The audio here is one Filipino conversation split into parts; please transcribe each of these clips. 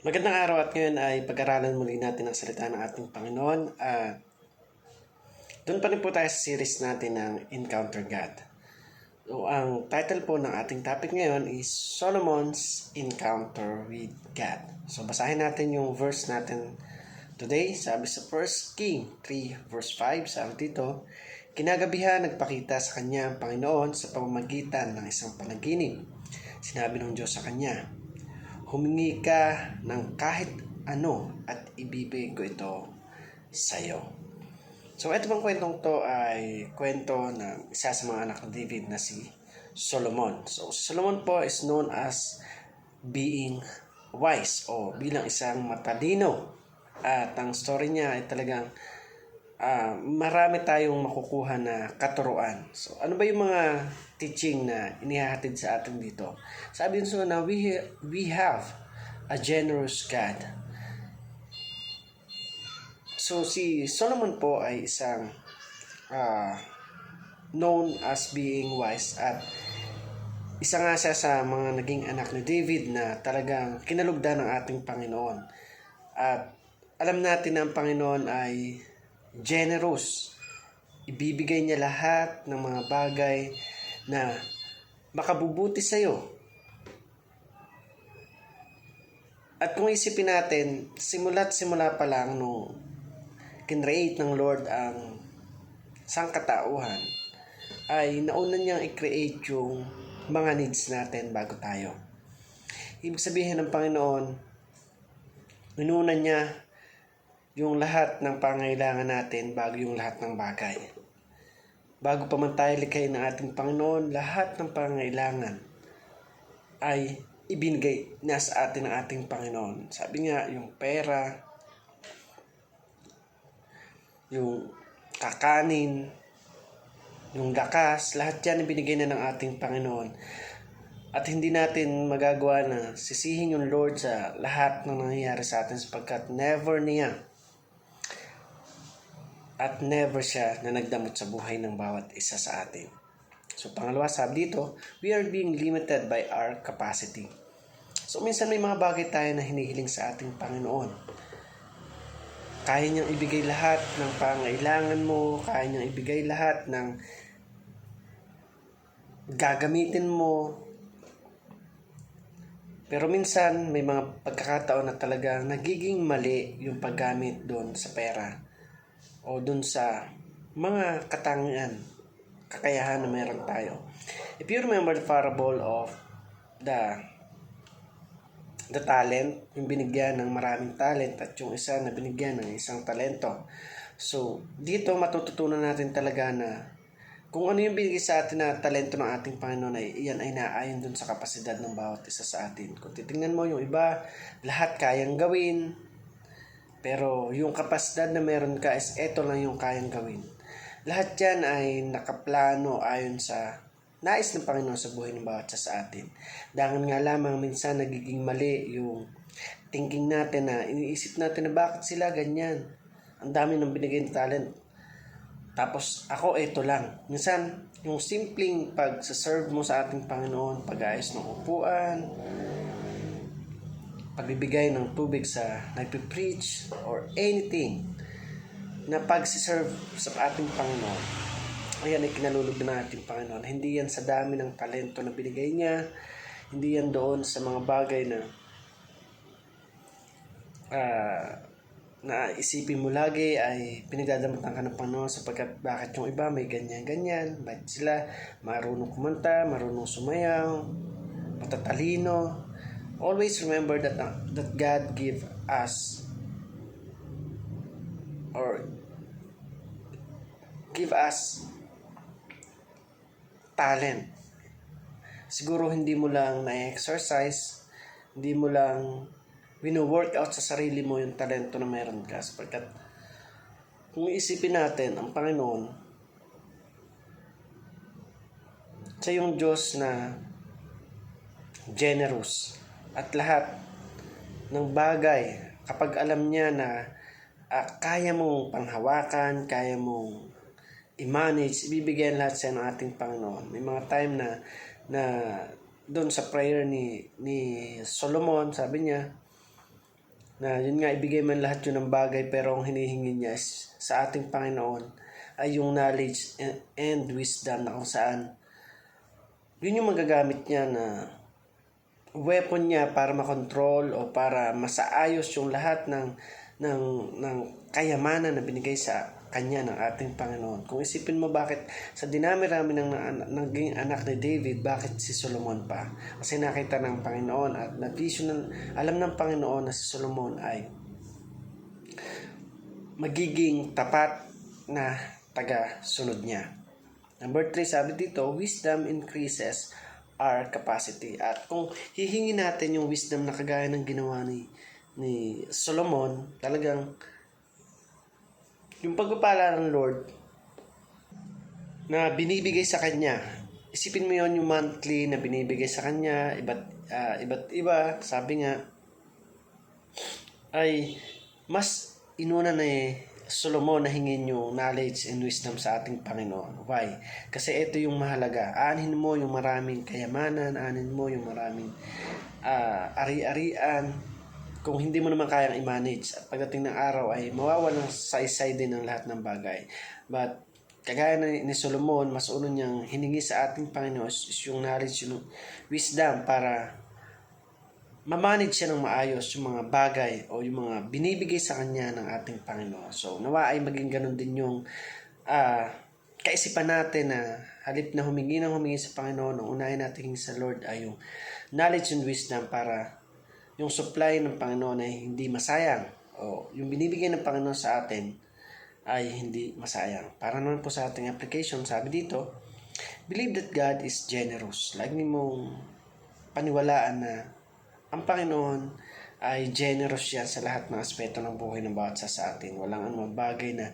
Magandang araw at ngayon ay pag-aralan muli natin ang salita ng ating Panginoon at doon pa rin po tayo sa series natin ng Encounter God. So, ang title po ng ating topic ngayon is Solomon's Encounter with God. So basahin natin yung verse natin today. Sabi sa 1 King 3 verse 5, sabi dito, kinagabihan nagpakita sa kanya ang Panginoon sa pamamagitan ng isang panaginip. Sinabi ng Diyos sa kanya, humingi ka ng kahit ano at ibibigay ko ito sa iyo. So ito bang kwentong to ay kwento ng isa sa mga anak ni David na si Solomon. So Solomon po is known as being wise o bilang isang matalino. At ang story niya ay talagang marami tayong makukuha na katuruan. So ano ba yung mga teaching na inihahatid sa atin dito? Sabi nyo na we have a generous God. So si Solomon po ay isang known as being wise at isa nga siya sa mga naging anak ni David na talagang kinalugdan ng ating Panginoon. At alam natin na ang Panginoon ay generous. Ibibigay niya lahat ng mga bagay na makabubuti sa iyo. At kung isipin natin, simula pa lang nung kinreate ng Lord ang sangkatauhan, ay nauna niyang i-create yung mga needs natin bago tayo. Ibig sabihin ng Panginoon, inuna niya yung lahat ng pangailangan natin bago yung lahat ng bagay. Bago pa man tayo likhain ng ating Panginoon, lahat ng pangailangan ay ibinigay na sa atin ng ating Panginoon. Sabi nga, yung pera, yung kakanin, yung lakas, lahat yan ibinigay na ng ating Panginoon. At hindi natin magagawa na sisihin yung Lord sa lahat ng nangyayari sa atin sapagkat never siya na nagdamot sa buhay ng bawat isa sa atin. So pangalawa, sabi dito, we are being limited by our capacity. So minsan may mga bagay tayo na hinihiling sa ating Panginoon. Kaya niyang ibigay lahat ng pangailangan mo, kaya niyang ibigay lahat ng gagamitin mo. Pero minsan may mga pagkakataon na talaga nagiging mali yung paggamit doon sa pera o doon sa mga kakayahan na meron tayo. If you remember the parable of the talent, yung binigyan ng maraming talent at yung isa na binigyan ng isang talento. So, dito matututunan natin talaga na kung ano yung binigay sa atin na talento ng ating Panginoon ay iyan ay naayon dun sa kapasidad ng bawat isa sa atin. Kung titingnan mo yung iba, lahat kayang gawin, pero yung kapasidad na meron ka is eto lang yung kayang gawin. Lahat yan ay nakaplano ayon sa nais ng Panginoon sa buhay ng bawat isa sa atin. Dahil nga lamang minsan nagiging mali yung thinking natin na iniisip natin na bakit sila ganyan. Ang dami ng binigay ng talent. Tapos ako ito lang. Minsan yung simpleng pag-serve mo sa ating Panginoon, pag-ayos ng upuan, pagbibigay ng tubig sa nagpipreach or anything na pag-serve sa ating Panginoon, ayan ay kinalulog na ating Panginoon. Hindi yan sa dami ng talento na binigay niya, hindi yan doon sa mga bagay na na isipin mo lagi ay pinagdadamutan ka ng Panginoon sapagkat bakit yung iba may ganyan-ganyan, bakit sila marunong kumanta, marunong sumayaw, matatalino. Always remember that God give us talent. Siguro hindi mo lang na-exercise, hindi mo lang wino-workout sa sarili mo yung talento na meron ka. Sapagkat kung isipin natin, ang Panginoon, siya yung Diyos na generous. At lahat ng bagay, kapag alam niya na kaya mong panghawakan, kaya mong i-manage, ibibigyan lahat siya ng ating Panginoon. May mga time na doon sa prayer ni Solomon, sabi niya, na yun nga, ibigay man lahat yun ng bagay, pero ang hinihingi niya is, sa ating Panginoon ay yung knowledge and wisdom na kung saan yun yung magagamit niya na weapon niya para makontrol o para masaayos yung lahat ng kayamanan na binigay sa kanya ng ating Panginoon. Kung isipin mo bakit sa dinami-rami ng naging anak ni David, bakit si Solomon pa? Kasi nakita ng Panginoon at alam ng Panginoon na si Solomon ay magiging tapat na taga-sunod niya. Number 3, sabi dito, wisdom increases our capacity. At kung hihingi natin yung wisdom na kagaya ng ginawa ni Solomon, talagang yung pagpapala ng Lord na binibigay sa kanya, isipin mo yon, yung monthly na binibigay sa kanya, iba't iba, sabi nga, ay mas inuna na Solomon na hingin yung knowledge and wisdom sa ating Panginoon. Why? Kasi ito yung mahalaga. Aanhin mo yung maraming kayamanan, aanhin mo yung maraming ari-arian, kung hindi mo naman kayang i-manage. At pagdating ng araw ay mawawalang saysay din ng lahat ng bagay. But kagaya ni Solomon, mas uno niyang hiningi sa ating Panginoon is yung knowledge, yung wisdom para ma-manage siya ng maayos yung mga bagay o yung mga binibigay sa kanya ng ating Panginoon. So, nawa ay maging ganun din yung kaisipan natin na halip na humingi sa Panginoon, ang unahin natin sa Lord ay yung knowledge and wisdom para yung supply ng Panginoon ay hindi masayang o yung binibigay ng Panginoon sa atin ay hindi masayang. Para naman po sa ating application, sabi dito, believe that God is generous. Lagi mong paniwalaan na ang Panginoon ay generous yan sa lahat ng aspeto ng buhay ng bawat sa atin. Walang anumang bagay na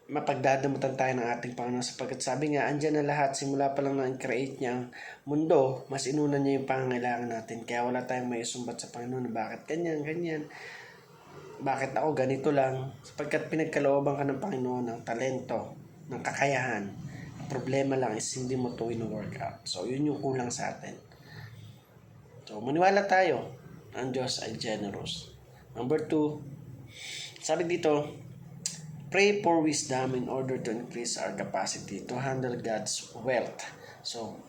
mapagdadamutan tayo ng ating Panginoon, sapagkat sabi nga, andyan na lahat, simula pa lang na create niya ang mundo, mas inuna niya yung pangangailangan natin. Kaya wala tayong may isumbat sa Panginoon na bakit ganyan, bakit ako ganito lang, sapagkat pinagkalooban ka ng Panginoon ng talento, ng kakayahan. Ang problema lang is hindi mo ito in-workout. So, yun yung kulang sa atin. So, maniwala tayo, ang Diyos ay generous. Number 2, sabi dito, pray for wisdom in order to increase our capacity to handle God's wealth. So,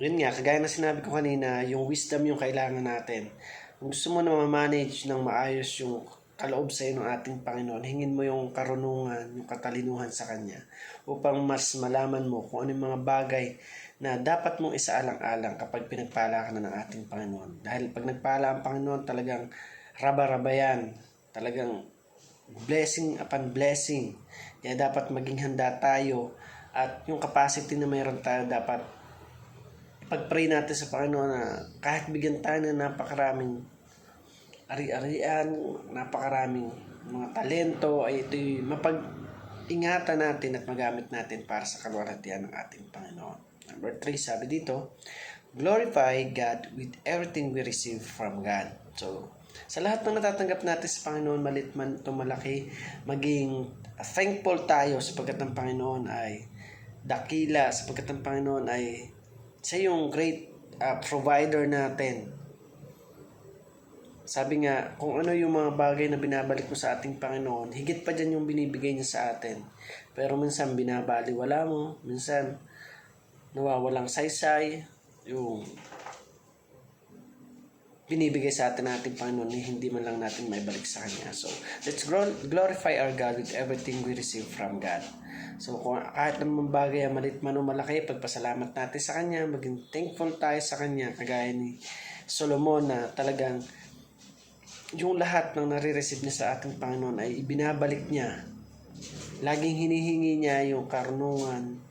yun nga, kagaya na sinabi ko kanina, yung wisdom yung kailangan natin. Kung gusto mo na ma-manage ng maayos yung kaloob sa iyo ng ating Panginoon, hingin mo yung karunungan, yung katalinuhan sa Kanya upang mas malaman mo kung ano yung mga bagay na dapat mong isaalang-alang kapag pinagpala ka na ng ating Panginoon. Dahil pag nagpala ang Panginoon, talagang raba-raba yan. Talagang blessing upon blessing. Kaya dapat maging handa tayo at yung capacity na mayroon tayo dapat pag-pray natin sa Panginoon na kahit bigyan tayo ng napakaraming ari-arian, napakaraming mga talento, ay ito'y mapag-ingatan natin at magamit natin para sa kalwalhatian ng ating Panginoon. Number 3, sabi dito, glorify God with everything we receive from God. So, sa lahat ng natatanggap natin sa Panginoon, malit man ito malaki, maging thankful tayo sapagkat ang Panginoon ay dakila, sapagkat ang Panginoon ay siya yung great provider natin. Sabi nga, kung ano yung mga bagay na binabalik mo sa ating Panginoon, higit pa dyan yung binibigay niya sa atin. Pero minsan binabaliwala mo, minsan nawawalang saysay, yung binibigay sa atin natin Panginoon, hindi man lang natin maibalik sa Kanya. So, let's glorify our God with everything we receive from God. So, kung kahit naman bagay, malit man o malaki, pagpasalamat natin sa Kanya, maging thankful tayo sa Kanya, kagaya ni Solomon na talagang yung lahat ng nare-receive niya sa ating Panginoon ay ibinabalik niya. Laging hinihingi niya yung karunungan,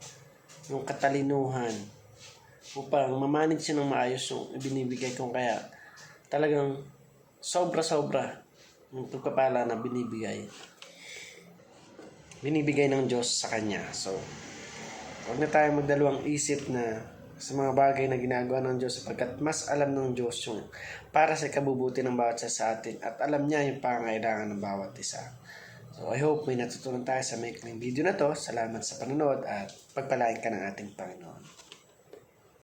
yung katalinuhan upang mamanage siya ng maayos yung binibigay kong, kaya talagang sobra-sobra yung pagpapala na binibigay ng Diyos sa Kanya. So, huwag na tayo magdalawang isip na sa mga bagay na ginagawa ng Diyos, sapagkat mas alam ng Diyos yung para sa kabubuti ng bawat isa sa atin at alam niya yung pangangailangan ng bawat isa. So, I hope may natutunan tayo sa maikling video na to. Salamat sa panonood at pagpalain ka ng ating Panginoon.